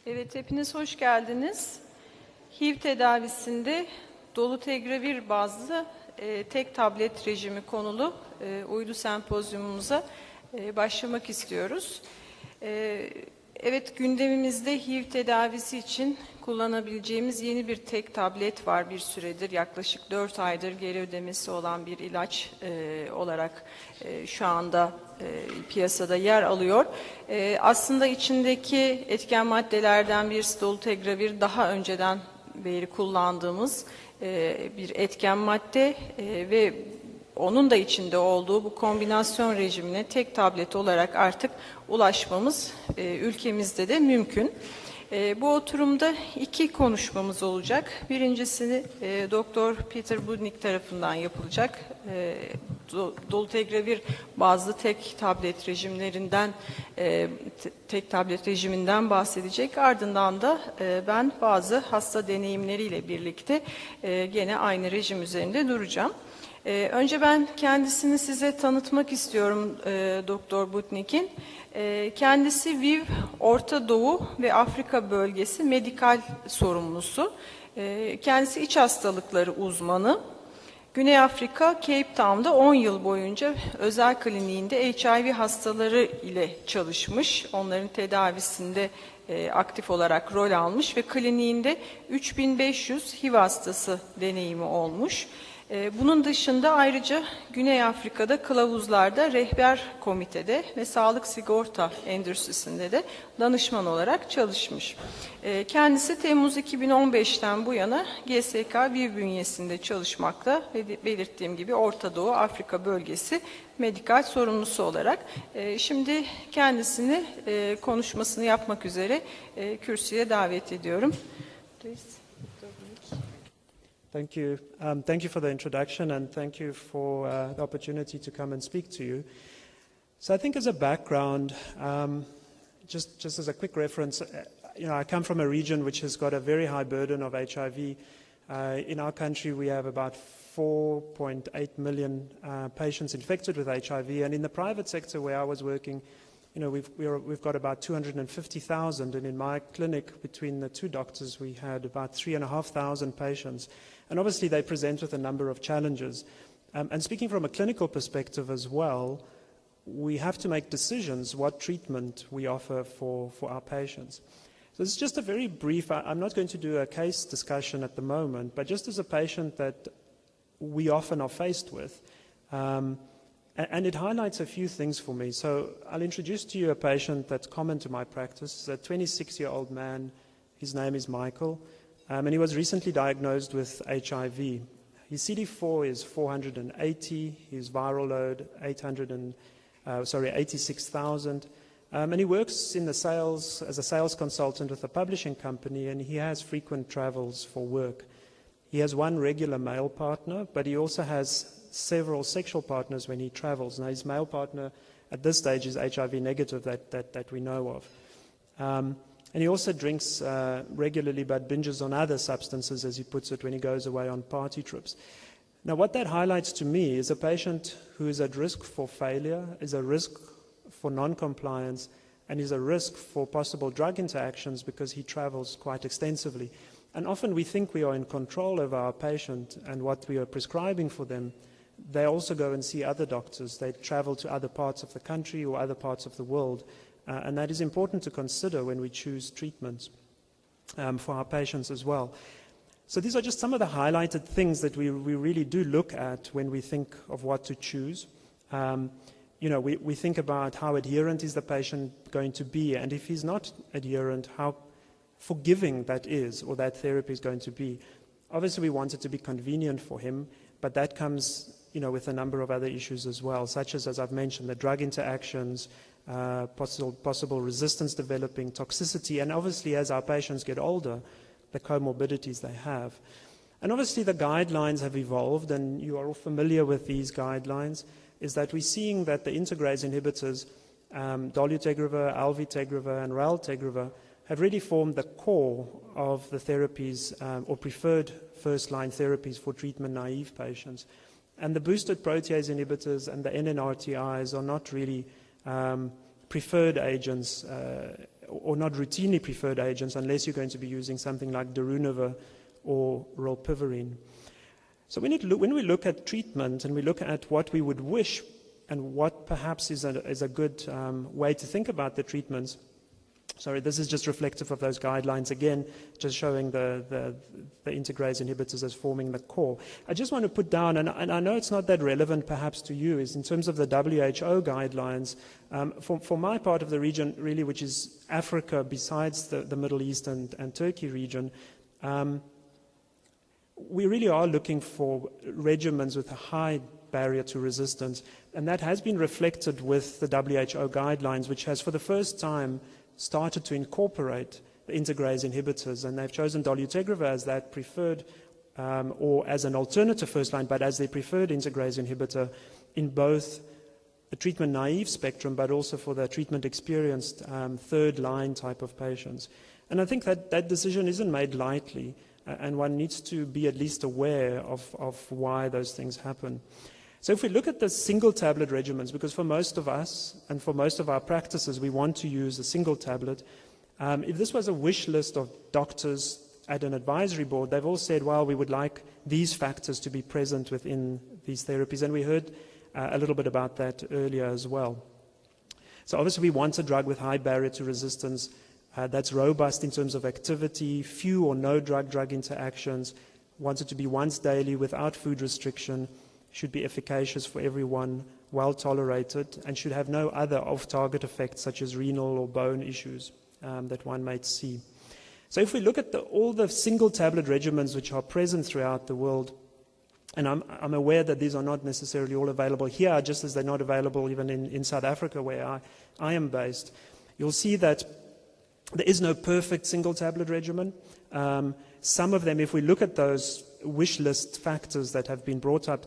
Evet, hepiniz hoş geldiniz. HIV tedavisinde dolutegravir bazlı tek tablet rejimi konulu uydu sempozyumumuza başlamak istiyoruz. Evet, gündemimizde HIV tedavisi için kullanabileceğimiz yeni bir tek tablet var bir süredir. Yaklaşık 4 aydır geri ödemesi olan bir ilaç olarak şu anda piyasada yer alıyor. Aslında içindeki etken maddelerden birisi dolutegravir, daha önceden beri kullandığımız bir etken madde ve onun da içinde olduğu bu kombinasyon rejimine tek tablet olarak artık ulaşmamız ülkemizde de mümkün. Bu oturumda 2 konuşmamız olacak. Birincisini Doktor Peter Budnik tarafından yapılacak. Dolutegravir bazlı tek tablet rejiminden bahsedecek. Ardından da ben bazı hasta deneyimleriyle birlikte gene aynı rejim üzerinde duracağım. Önce ben kendisini size tanıtmak istiyorum Doktor Budnik'in. Kendisi VIV, Orta Doğu ve Afrika bölgesi medikal sorumlusu. Kendisi iç hastalıkları uzmanı. Güney Afrika, Cape Town'da 10 yıl boyunca özel kliniğinde HIV hastaları ile çalışmış. Onların tedavisinde aktif olarak rol almış ve kliniğinde 3500 HIV hastası deneyimi olmuş. Bunun dışında ayrıca Güney Afrika'da kılavuzlarda, rehber komitede ve sağlık sigorta endüstrisinde de danışman olarak çalışmış. Kendisi Temmuz 2015'ten bu yana GSK VIV bünyesinde çalışmakta ve belirttiğim gibi Orta Doğu Afrika bölgesi medikal sorumlusu olarak. Şimdi kendisini konuşmasını yapmak üzere kürsüye davet ediyorum. Thank you. Thank you for the introduction, and thank you for the opportunity to come and speak to you. So I think as a background, just as a quick reference, I come from a region which has got a very high burden of HIV. In our country, we have about 4.8 million patients infected with HIV, and in the private sector where I was working, we've got about 250,000, and in my clinic, between the 2 doctors, we had about 3,500 patients. And obviously, they present with a number of challenges. And speaking from a clinical perspective as well, we have to make decisions what treatment we offer for our patients. So this is just a very brief, I'm not going to do a case discussion at the moment, but just as a patient that we often are faced with, and it highlights a few things for me. So I'll introduce to you a patient that's common to my practice. It's a 26-year-old man. His name is Michael, and he was recently diagnosed with HIV. His CD4 is 480. His viral load 86,000. And he works in the sales as a sales consultant with a publishing company, and he has frequent travels for work. He has 1 regular male partner, but he also has several sexual partners when he travels. Now, his male partner at this stage is HIV negative that we know of. And he also drinks regularly but binges on other substances, as he puts it, when he goes away on party trips. Now, what that highlights to me is a patient who is at risk for failure, is a risk for non-compliance, and is a risk for possible drug interactions because he travels quite extensively. And often we think we are in control of our patient and what we are prescribing for them. They also go and see other doctors. They travel to other parts of the country or other parts of the world. And that is important to consider when we choose treatments for our patients as well. So these are just some of the highlighted things that we really do look at when we think of what to choose. We think about how adherent is the patient going to be, and if he's not adherent, how forgiving that is or that therapy is going to be. Obviously, we want it to be convenient for him, but that comes with a number of other issues as well, such as I've mentioned, the drug interactions, possible resistance developing, toxicity, and obviously as our patients get older, the comorbidities they have. And obviously the guidelines have evolved, and you are all familiar with these guidelines, is that we're seeing that the integrase inhibitors, dolutegravir, alveltegravir, and raltegravir, have really formed the core of the therapies or preferred first-line therapies for treatment-naive patients. And the boosted protease inhibitors and the NNRTIs are not really preferred agents or not routinely preferred agents unless you're going to be using something like darunavir or rilpivirine. So when we look at treatment and we look at what we would wish and what perhaps is a good way to think about the treatments, sorry, this is just reflective of those guidelines again, just showing the integrase inhibitors as forming the core. I just want to put down, and I know it's not that relevant perhaps to you, is in terms of the WHO guidelines, for my part of the region, really, which is Africa besides the Middle East and Turkey region, we really are looking for regimens with a high barrier to resistance, and that has been reflected with the WHO guidelines, which has for the first time started to incorporate the integrase inhibitors, and they've chosen dolutegravir as that preferred or as an alternative first line, but as their preferred integrase inhibitor in both the treatment naive spectrum, but also for the treatment experienced third line type of patients. And I think that decision isn't made lightly, and one needs to be at least aware of why those things happen. So if we look at the single tablet regimens, because for most of us and for most of our practices, we want to use a single tablet. If this was a wish list of doctors at an advisory board, they've all said, well, we would like these factors to be present within these therapies. And we heard a little bit about that earlier as well. So obviously we want a drug with high barrier to resistance that's robust in terms of activity, few or no drug-drug interactions, want it to be once daily without food restriction, should be efficacious for everyone, well tolerated, and should have no other off-target effects such as renal or bone issues that one might see. So if we look at all the single tablet regimens which are present throughout the world, and I'm aware that these are not necessarily all available here, just as they're not available even in South Africa where I am based, you'll see that there is no perfect single tablet regimen. Some of them, if we look at those wish list factors that have been brought up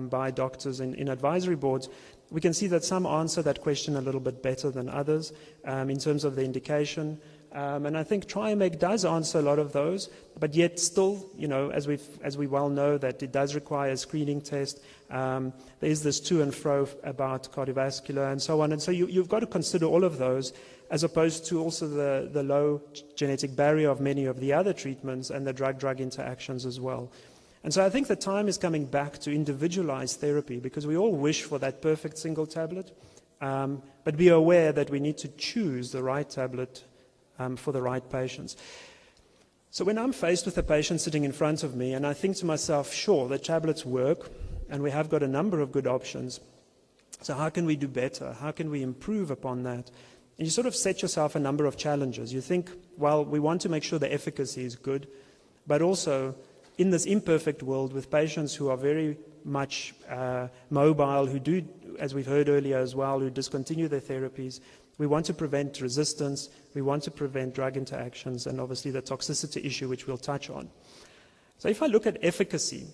by doctors in advisory boards, we can see that some answer that question a little bit better than others in terms of the indication. And I think Triameg does answer a lot of those, but yet still, you know, as we well know, that it does require a screening test. There is this to and fro about cardiovascular and so on. And so you've got to consider all of those, as opposed to also the low genetic barrier of many of the other treatments and the drug-drug interactions as well. And so I think the time is coming back to individualized therapy, because we all wish for that perfect single tablet, but be aware that we need to choose the right tablet for the right patients. So when I'm faced with a patient sitting in front of me and I think to myself, sure, the tablets work and we have got a number of good options, so how can we do better? How can we improve upon that? And you sort of set yourself a number of challenges. You think, well, we want to make sure the efficacy is good, but also in this imperfect world with patients who are very much mobile, who do, as we've heard earlier as well, who discontinue their therapies, we want to prevent resistance, we want to prevent drug interactions, and obviously the toxicity issue, which we'll touch on. So if I look at efficacy,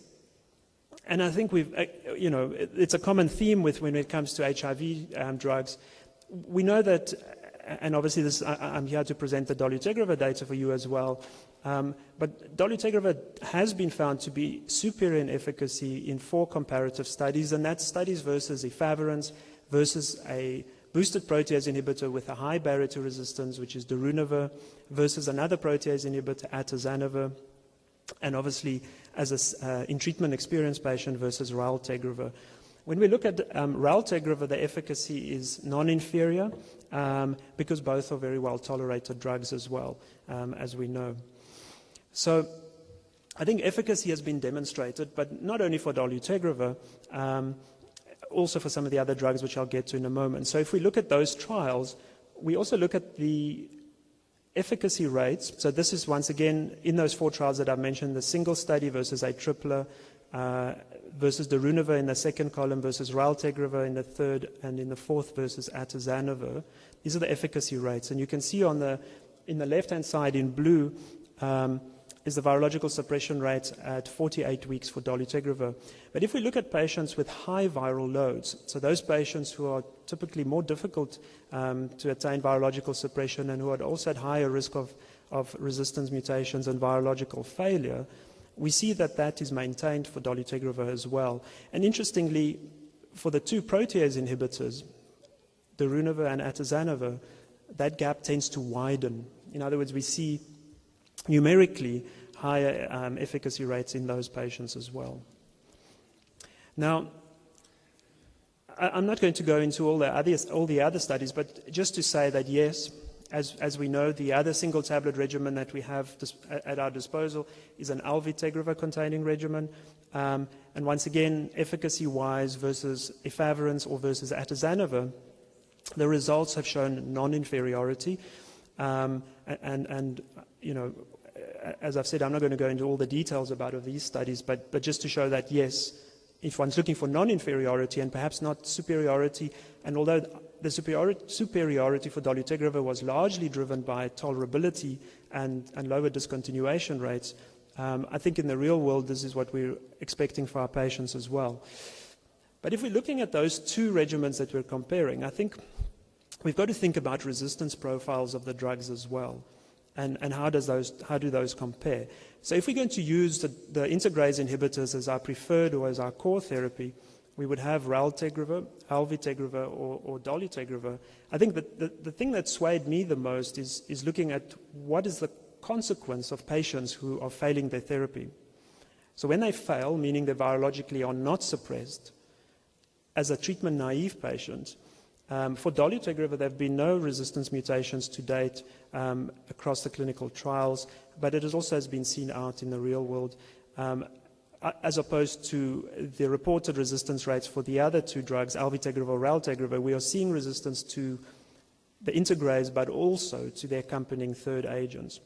and I think it's a common theme when it comes to HIV drugs, we know that, and obviously I'm here to present the dolutegravir data for you as well, but dolutegravir has been found to be superior in efficacy in 4 comparative studies, and that's studies versus efavirenz, versus a boosted protease inhibitor with a high barrier to resistance, which is darunavir, versus another protease inhibitor, atazanavir, and obviously as in treatment experienced patient versus raltegravir. When we look at raltegravir, the efficacy is non-inferior because both are very well tolerated drugs as well, as we know. So I think efficacy has been demonstrated, but not only for dolutegravir, also for some of the other drugs, which I'll get to in a moment. So if we look at those trials, we also look at the efficacy rates. So this is, once again, in those 4 trials that I've mentioned, the single study versus a tripler, versus darunavir in the second column versus raltegravir in the third, and in the fourth versus atazanavir. These are the efficacy rates. And you can see in the left-hand side in blue is the virological suppression rate at 48 weeks for dolutegravir. But if we look at patients with high viral loads, so those patients who are typically more difficult to attain virological suppression and who are also at higher risk of resistance mutations and virological failure, we see that is maintained for dolutegravir as well. And interestingly, for the 2 protease inhibitors, darunavir and atazanavir, that gap tends to widen. In other words, we see numerically higher efficacy rates in those patients as well. Now, I'm not going to go into all the other studies, but just to say that yes, as we know, the other single tablet regimen that we have at our disposal is an alvitegravir containing regimen. And once again, efficacy-wise versus efavirenz or versus atazanavir, the results have shown non-inferiority. And you know, as I've said, I'm not going to go into all the details about these studies, but just to show that yes, if one's looking for non-inferiority and perhaps not superiority, and although the superiority for dolutegravir was largely driven by tolerability and lower discontinuation rates, I think in the real world this is what we're expecting for our patients as well. But if we're looking at those two regimens that we're comparing, I think we've got to think about resistance profiles of the drugs as well. And how do those compare? So if we're going to use the integrase inhibitors as our preferred or as our core therapy, we would have raltegravir, alvitegravir, or dolutegravir. I think that the thing that swayed me the most is looking at what is the consequence of patients who are failing their therapy. So when they fail, meaning they virologically are not suppressed, as a treatment-naive patient, for dolutegravir, there have been no resistance mutations to date across the clinical trials, but it also has been seen out in the real world. As opposed to the reported resistance rates for the other two drugs, alvitegravir or raltegravir, we are seeing resistance to the integrase, but also to the accompanying third agents.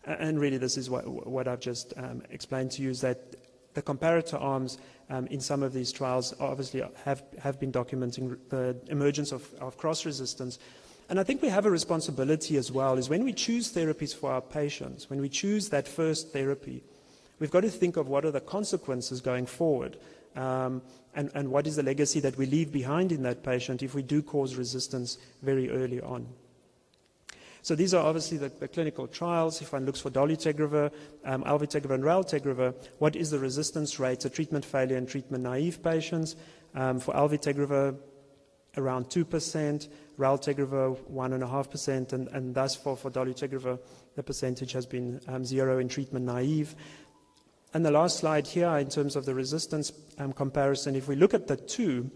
And really, this is what I've just explained to you, is that the comparator arms in some of these trials obviously have been documenting the emergence of cross-resistance. And I think we have a responsibility as well, is when we choose therapies for our patients, when we choose that first therapy, we've got to think of what are the consequences going forward, and what is the legacy that we leave behind in that patient if we do cause resistance very early on. So these are obviously the clinical trials. If one looks for dolutegravir, alvitegravir, and raltegravir, what is the resistance rate to treatment failure in treatment-naive patients? For alvitegravir, around 2%, raltegravir 1.5%, and thus for dolutegravir, the percentage has been 0 in treatment-naive. And the last slide here, in terms of the resistance comparison, if we look at the two,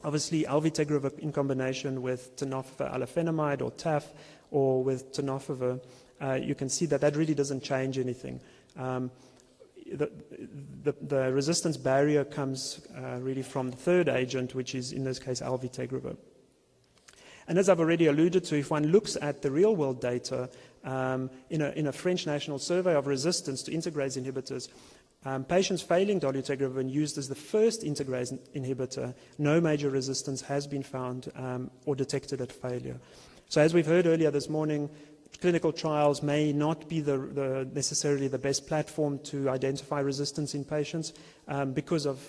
obviously alvitegravir in combination with tenofovir alafenamide or TAF, or with tenofovir, you can see that really doesn't change anything. The resistance barrier comes really from the third agent, which is in this case alvitegravir. And as I've already alluded to, if one looks at the real-world data in a French national survey of resistance to integrase inhibitors, patients failing dolutegravir and used as the first integrase inhibitor, no major resistance has been found or detected at failure. So as we've heard earlier this morning, clinical trials may not be necessarily the best platform to identify resistance in patients because of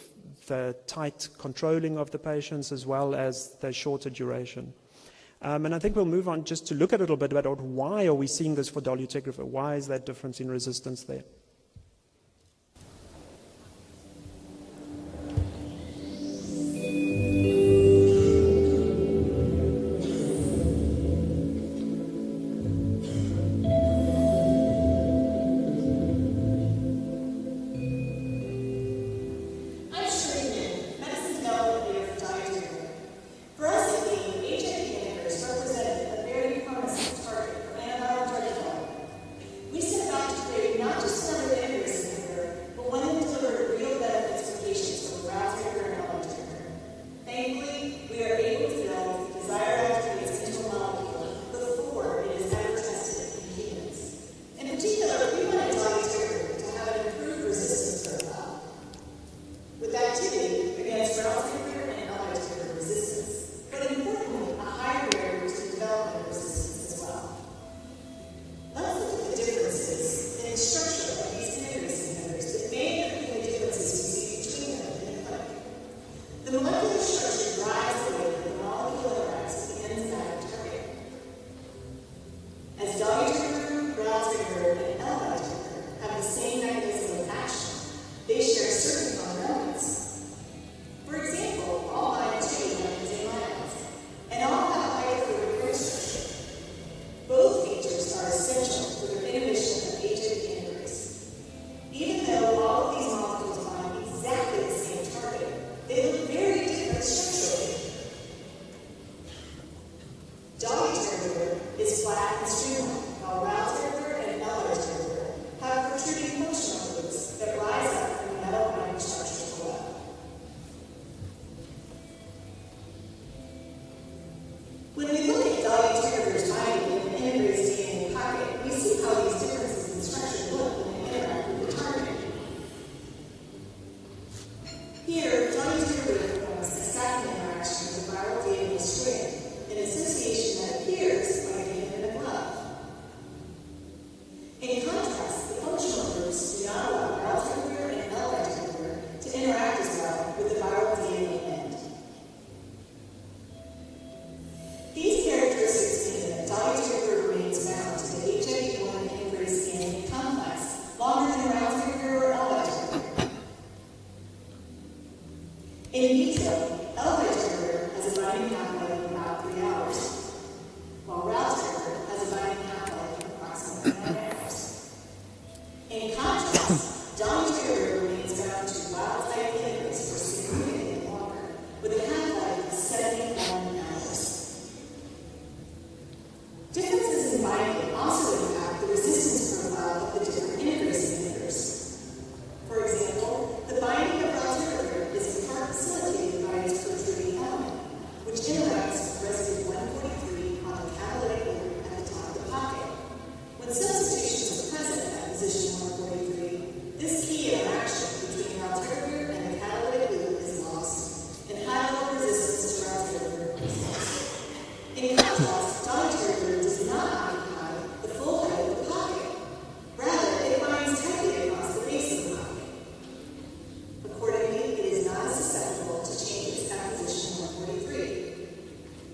the tight controlling of the patients as well as the shorter duration. And I think we'll move on just to look a little bit about why are we seeing this for dolutegravir? Why is that difference in resistance there? For example, all bind to hydrazine ions, and all have hydrophobic chemistry. 9 hours. In contrast, dolutegravir remains bound to wild-type inhibitors for significantly longer, with a half-life of 71 hours. Differences in binding also impact the resistance profile of the different integrase inhibitors. For example, the binding of dolutegravir is in part facilitated by its protruding element, which interacts with residue 143 on the catalytic loop at the top of the pocket. When substitutions are present at position 143, this key interaction between dolutegravir and the catalytic loop is lost, and high-level resistance to dolutegravir results. In contrast, dolutegravir does not occupy the full height of the pocket. Rather, it binds tightly across the base of the pocket. Accordingly, it is not as susceptible to changes at position 143.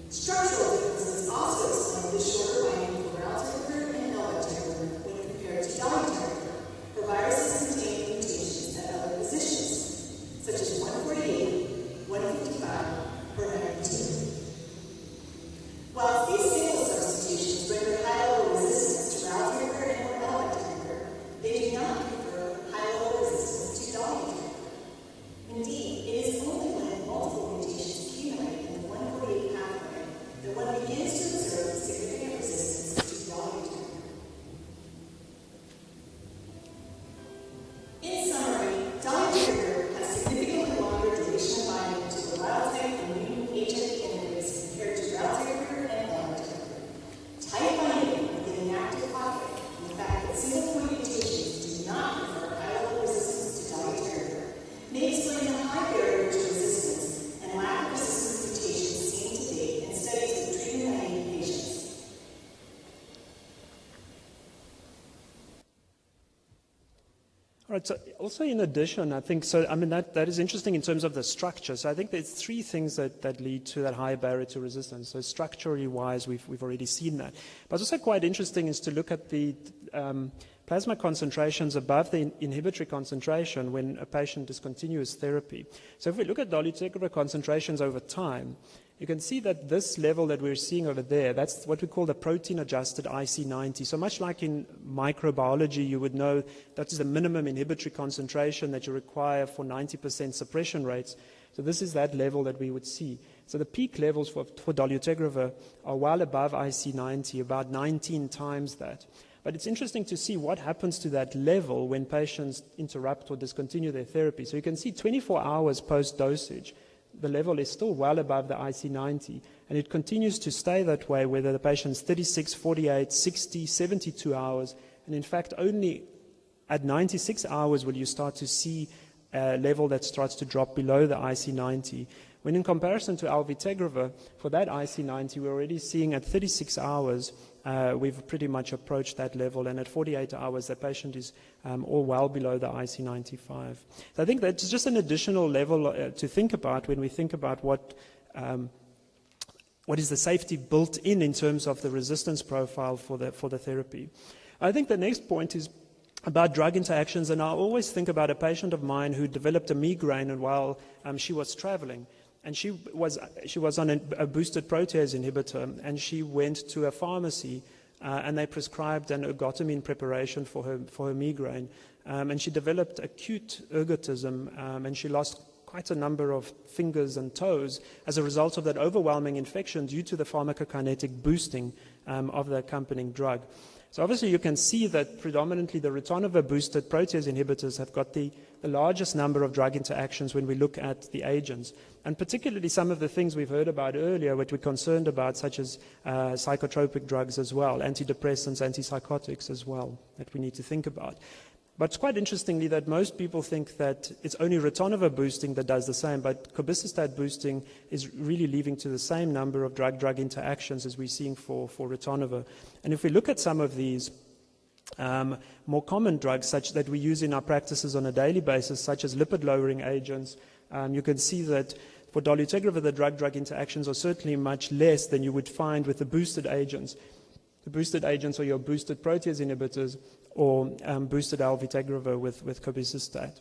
Structural differences also explain the shorter binding for raltegravir and dolutegravir when compared to dolutegravir for viruses containing mutations at other positions, such as 148, 155, or 92. While these single substitutions render high-level resistance to raltegravir and dolutegravir, they do not confer high-level resistance to dolutegravir. Indeed, it is only when multiple mutations accumulate in the 148 pathway that one begins to observe significant resistance to dolutegravir. In summary, dolutegravir has significantly longer duration of binding to the wild-type and mutant HIV integrase compared to raltegravir and dolutegravir. Tight binding within an active pocket and the fact that single-point mutations do not confer high-level resistance to dolutegravir may explain the high barrier to resistance and lack of resistance mutations seen to date in studies with treatment-naive patients. All right, so also in addition, I think, so I mean, that is interesting in terms of the structure. So I think there's three things that lead to that high barrier to resistance. So structurally wise, we've already seen that. But also quite interesting is to look at the plasma concentrations above the inhibitory concentration when a patient discontinues therapy. So if we look at dolutegravir concentrations over time, you can see that this level that we're seeing over there, that's what we call the protein-adjusted IC90. So much like in microbiology, you would know that is the minimum inhibitory concentration that you require for 90% suppression rates. So this is that level that we would see. So the peak levels for dolutegravir are well above IC90, about 19 times that. But it's interesting to see what happens to that level when patients interrupt or discontinue their therapy. So you can see 24 hours post-dosage, the level is still well above the IC90, and it continues to stay that way whether the patient's 36, 48, 60, 72 hours, and in fact only at 96 hours will you start to see a level that starts to drop below the IC90. When in comparison to alvitegravir, for that IC90, we're already seeing at 36 hours, we've pretty much approached that level, and at 48 hours, the patient is all well below the IC95. So I think that's just an additional level to think about when we think about what is the safety built in terms of the resistance profile for the therapy. I think the next point is about drug interactions, and I always think about a patient of mine who developed a migraine and while she was traveling. And she was on a boosted protease inhibitor, and she went to a pharmacy, and they prescribed an ergotamine preparation for her migraine. And she developed acute ergotism, and she lost quite a number of fingers and toes as a result of that overwhelming infection due to the pharmacokinetic boosting of the accompanying drug. So obviously you can see that predominantly the ritonavir-boosted protease inhibitors have got the largest number of drug interactions when we look at the agents, and particularly some of the things we've heard about earlier, what we're concerned about, such as psychotropic drugs as well, antidepressants, antipsychotics as well, that we need to think about. But it's quite interestingly that most people think that it's only ritonavir boosting that does the same, but cobicistat boosting is really leading to the same number of drug-drug interactions as we're seeing for ritonavir. And if we look at some of these more common drugs such that we use in our practices on a daily basis, such as lipid-lowering agents, you can see that for dolutegravir, the drug-drug interactions are certainly much less than you would find with the boosted agents. The boosted agents are your boosted protease inhibitors or boosted alvitegravir with cobicistat.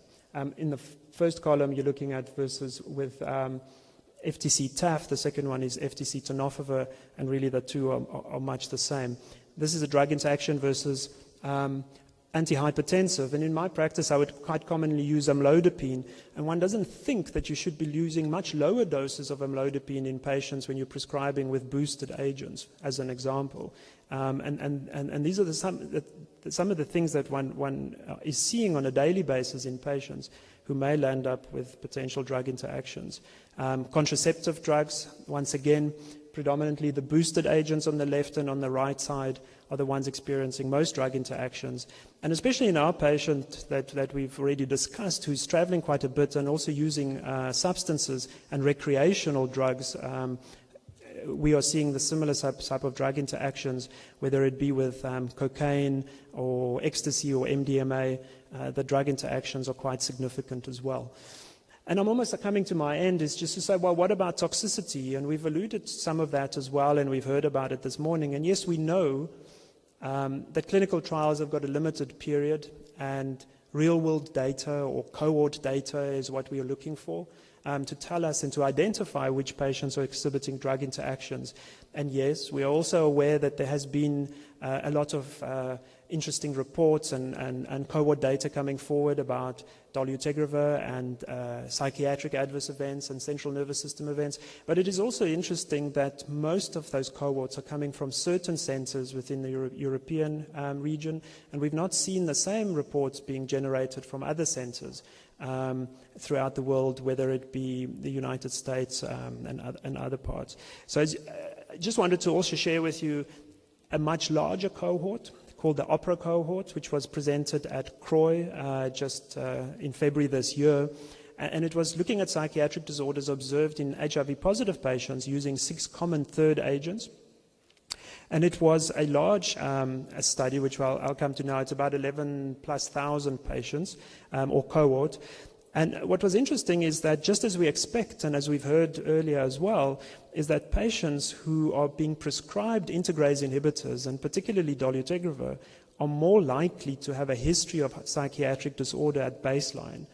In the first column, you're looking at versus with FTC-TAF. The second one is FTC-tenofovir, and really the two are much the same. This is a drug interaction versus antihypertensive. And in my practice, I would quite commonly use amlodipine. And one doesn't think that you should be using much lower doses of amlodipine in patients when you're prescribing with boosted agents, as an example. And these are some of the things that one is seeing on a daily basis in patients who may land up with potential drug interactions. Contraceptive drugs, once again, predominantly the boosted agents on the left and on the right side are the ones experiencing most drug interactions. And especially in our patient that we've already discussed, who's traveling quite a bit and also using substances and recreational drugs, we are seeing the similar type of drug interactions, whether it be with cocaine or ecstasy or MDMA. The drug interactions are quite significant as well. And I'm almost coming to my end, is just to say, well, what about toxicity? And we've alluded to some of that as well, and we've heard about it this morning. And yes, we know that clinical trials have got a limited period, and real-world data or cohort data is what we are looking for to tell us and to identify which patients are exhibiting drug interactions. And yes, we are also aware that there has been a lot of interesting reports and cohort data coming forward about dolutegravir and psychiatric adverse events and central nervous system events. But it is also interesting that most of those cohorts are coming from certain centers within the European region, and we've not seen the same reports being generated from other centers throughout the world, whether it be the United States and other parts. So I just wanted to also share with you a much larger cohort called the OPERA cohort, which was presented at CROI just in February this year. And it was looking at psychiatric disorders observed in HIV-positive patients using 6 common third agents. And it was a large a study, which I'll come to now. It's about 11,000+ patients or cohort. And what was interesting is that, just as we expect, and as we've heard earlier as well, is that patients who are being prescribed integrase inhibitors, and particularly dolutegravir, are more likely to have a history of psychiatric disorder at baseline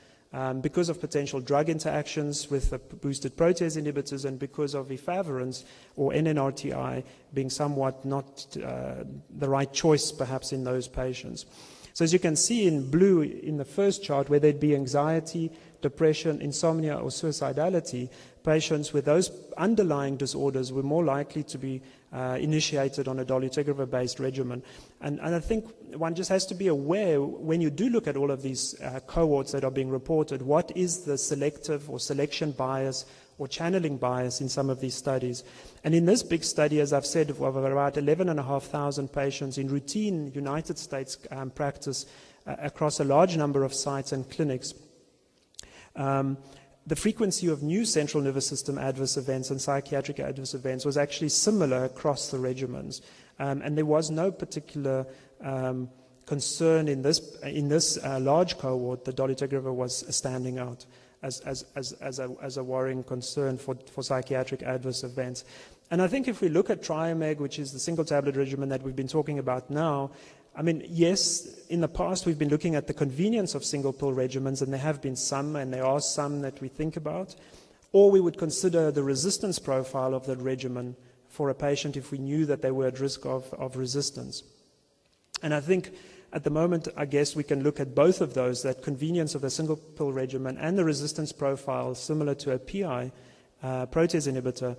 because of potential drug interactions with the boosted protease inhibitors and because of efavirenz or NNRTI being somewhat not the right choice perhaps in those patients. So as you can see in blue in the first chart, whether it be anxiety, depression, insomnia, or suicidality, patients with those underlying disorders were more likely to be initiated on a dolutegravir-based regimen. And I think one just has to be aware, when you do look at all of these cohorts that are being reported, what is the selective or selection bias or channeling bias in some of these studies. And in this big study, as I've said, of about 11,500 patients in routine United States practice across a large number of sites and clinics, the frequency of new central nervous system adverse events and psychiatric adverse events was actually similar across the regimens. And there was no particular concern in this large cohort that dolutegravir was standing out as a worrying concern for psychiatric adverse events. And I think if we look at Triomeg, which is the single tablet regimen that we've been talking about now, I mean, yes, in the past we've been looking at the convenience of single pill regimens, and there have been some, and there are some that we think about. Or we would consider the resistance profile of that regimen for a patient if we knew that they were at risk of resistance. And I think at the moment, I guess we can look at both of those, that convenience of a single pill regimen and the resistance profile similar to a PI protease inhibitor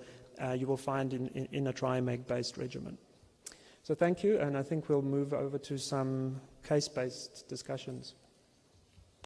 you will find in a Triomeg-based regimen. So thank you, and I think we'll move over to some case-based discussions.